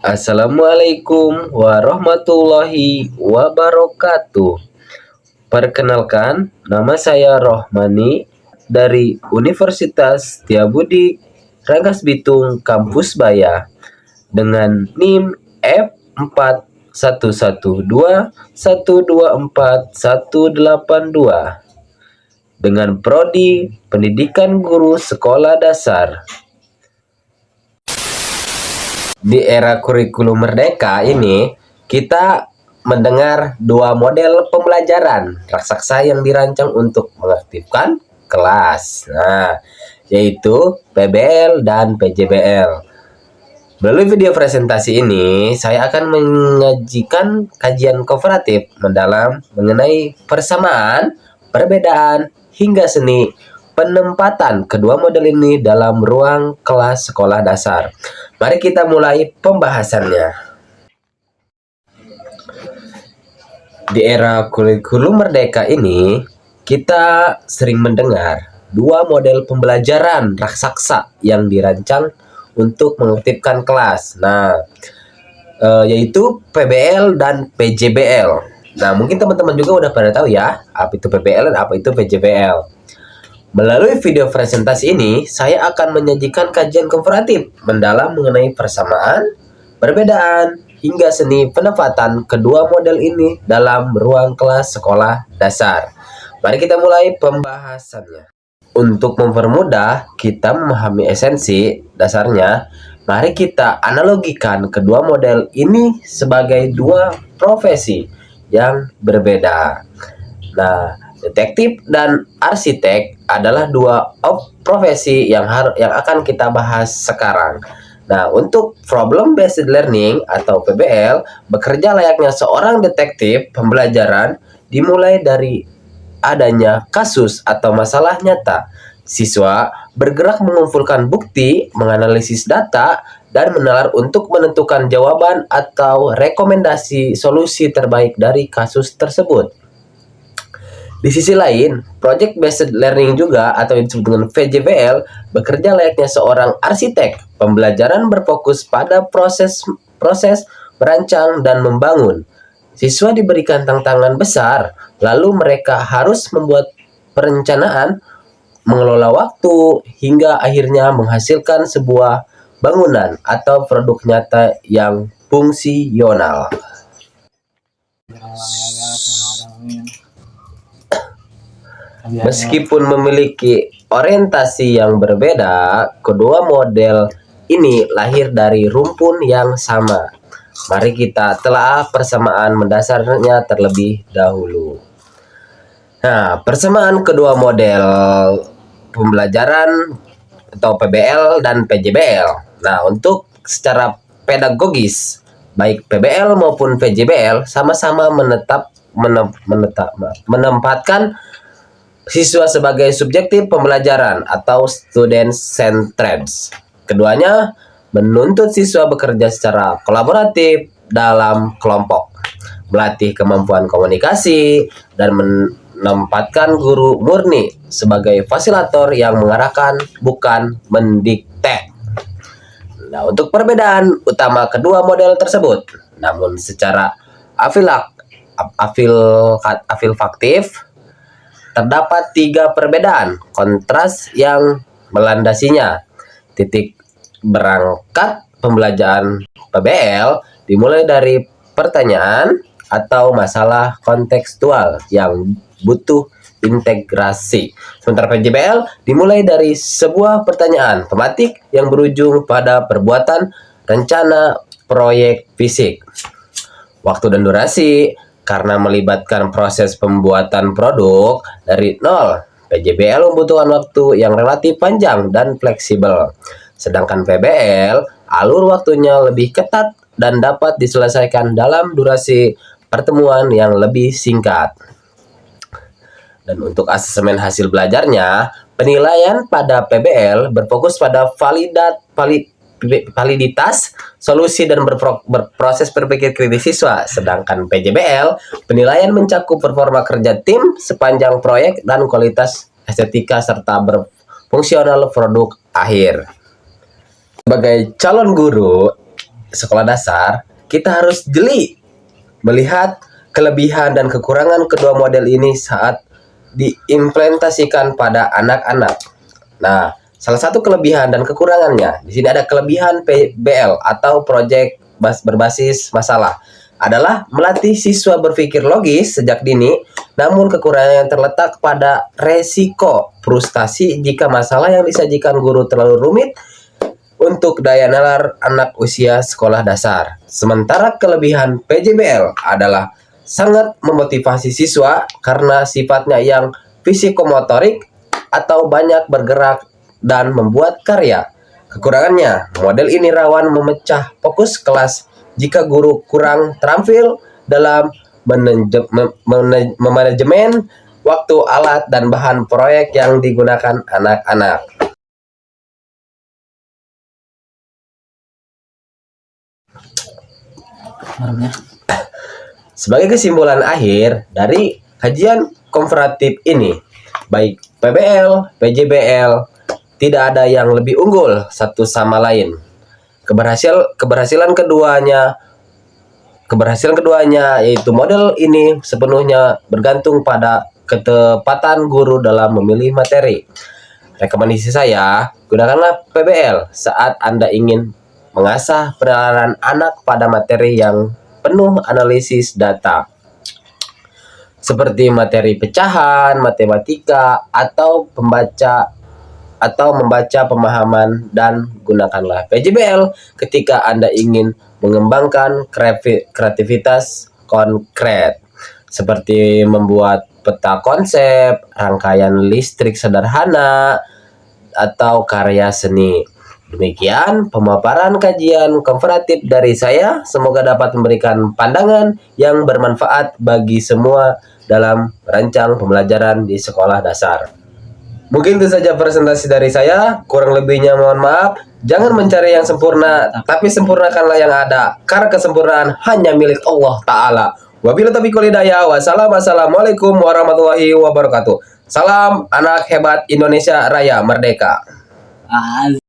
Assalamualaikum warahmatullahi wabarakatuh. Perkenalkan, nama saya Rohmani dari Universitas Setiabudi Rangkas Bitung Kampus Baya dengan NIM F4112124182 dengan prodi Pendidikan Guru Sekolah Dasar. Di era kurikulum merdeka ini, kita mendengar dua model pembelajaran raksasa yang dirancang untuk mengaktifkan kelas. Nah, yaitu PBL dan PJBL. Melalui video presentasi ini, saya akan menyajikan kajian komparatif mendalam mengenai persamaan, perbedaan, hingga seni penempatan kedua model ini dalam ruang kelas sekolah dasar. Mari kita mulai pembahasannya. Di era kurikulum merdeka ini, kita sering mendengar dua model pembelajaran raksasa yang dirancang untuk mengaktifkan kelas. Nah, yaitu PBL dan PJBL. Nah, mungkin teman-teman juga udah pada tahu ya, apa itu PBL dan apa itu PJBL. Melalui video presentasi ini, saya akan menyajikan kajian komparatif mendalam mengenai persamaan, perbedaan, hingga seni penempatan kedua model ini dalam ruang kelas sekolah dasar. Mari kita mulai pembahasannya. Untuk mempermudah kita memahami esensi dasarnya, mari kita analogikan kedua model ini sebagai dua profesi yang berbeda. Nah, detektif dan arsitek adalah dua profesi yang akan kita bahas sekarang. Nah, untuk problem based learning atau PBL, bekerja layaknya seorang detektif pembelajaran dimulai dari adanya kasus atau masalah nyata. Siswa bergerak mengumpulkan bukti, menganalisis data, dan menalar untuk menentukan jawaban atau rekomendasi solusi terbaik dari kasus tersebut. Di sisi lain, project based learning juga atau yang disebut dengan VJBL bekerja layaknya seorang arsitek. Pembelajaran berfokus pada proses merancang dan membangun. Siswa diberikan tantangan besar, lalu mereka harus membuat perencanaan, mengelola waktu, hingga akhirnya menghasilkan sebuah bangunan atau produk nyata yang fungsional. Meskipun memiliki orientasi yang berbeda, kedua model ini lahir dari rumpun yang sama. Mari kita telah persamaan mendasarnya terlebih dahulu. Nah, persamaan kedua model pembelajaran atau PBL dan PJBL. Nah, untuk secara pedagogis, baik PBL maupun PJBL sama-sama menempatkan siswa sebagai subjektif pembelajaran atau student centered. Keduanya menuntut siswa bekerja secara kolaboratif dalam kelompok, melatih kemampuan komunikasi, dan menempatkan guru murni sebagai fasilitator yang mengarahkan, bukan mendikte. Nah, untuk perbedaan utama kedua model tersebut, namun secara afilfaktif, terdapat tiga perbedaan kontras yang melandasinya. Titik berangkat pembelajaran PBL dimulai dari pertanyaan atau masalah kontekstual yang butuh integrasi. Sementara PJBL dimulai dari sebuah pertanyaan tematik yang berujung pada perbuatan rencana proyek fisik. Waktu dan durasi, karena melibatkan proses pembuatan produk dari nol, PJBL membutuhkan waktu yang relatif panjang dan fleksibel. Sedangkan PBL, alur waktunya lebih ketat dan dapat diselesaikan dalam durasi pertemuan yang lebih singkat. Dan untuk asesmen hasil belajarnya, penilaian pada PBL berfokus pada validitas solusi dan berproses berpikir kritis siswa, sedangkan PJBL penilaian mencakup performa kerja tim sepanjang proyek dan kualitas estetika serta berfungsional produk akhir. Sebagai calon guru, sekolah dasar, kita harus jeli melihat kelebihan dan kekurangan kedua model ini saat diimplementasikan pada anak-anak. Nah, salah satu kelebihan dan kekurangannya, di sini ada kelebihan PBL atau Project Berbasis Masalah, adalah melatih siswa berpikir logis sejak dini, namun kekurangan yang terletak pada resiko frustasi jika masalah yang disajikan guru terlalu rumit untuk daya nalar anak usia sekolah dasar. Sementara kelebihan PJBL adalah sangat memotivasi siswa karena sifatnya yang fisikomotorik atau banyak bergerak dan membuat karya. Kekurangannya, model ini rawan memecah fokus kelas jika guru kurang terampil dalam manajemen waktu, alat, dan bahan proyek yang digunakan anak-anak. Sebagai kesimpulan akhir dari kajian komparatif ini, baik PBL, PJBL, tidak ada yang lebih unggul satu sama lain. Keberhasilan keduanya yaitu model ini sepenuhnya bergantung pada ketepatan guru dalam memilih materi. Rekomendasi saya, gunakanlah PBL saat Anda ingin mengasah penalaran anak pada materi yang penuh analisis data, seperti materi pecahan, matematika, atau membaca pemahaman, dan gunakanlah PJBL ketika Anda ingin mengembangkan kreativitas konkret, seperti membuat peta konsep, rangkaian listrik sederhana, atau karya seni. Demikian pemaparan kajian komparatif dari saya. Semoga dapat memberikan pandangan yang bermanfaat bagi semua dalam merancang pembelajaran di sekolah dasar. Mungkin itu saja presentasi dari saya. Kurang lebihnya mohon maaf. Jangan mencari yang sempurna, tapi sempurnakanlah yang ada. Karena kesempurnaan hanya milik Allah Ta'ala. Wabillahi taufiq wal hidayah. Wassalamualaikum warahmatullahi wabarakatuh. Salam anak hebat Indonesia Raya Merdeka.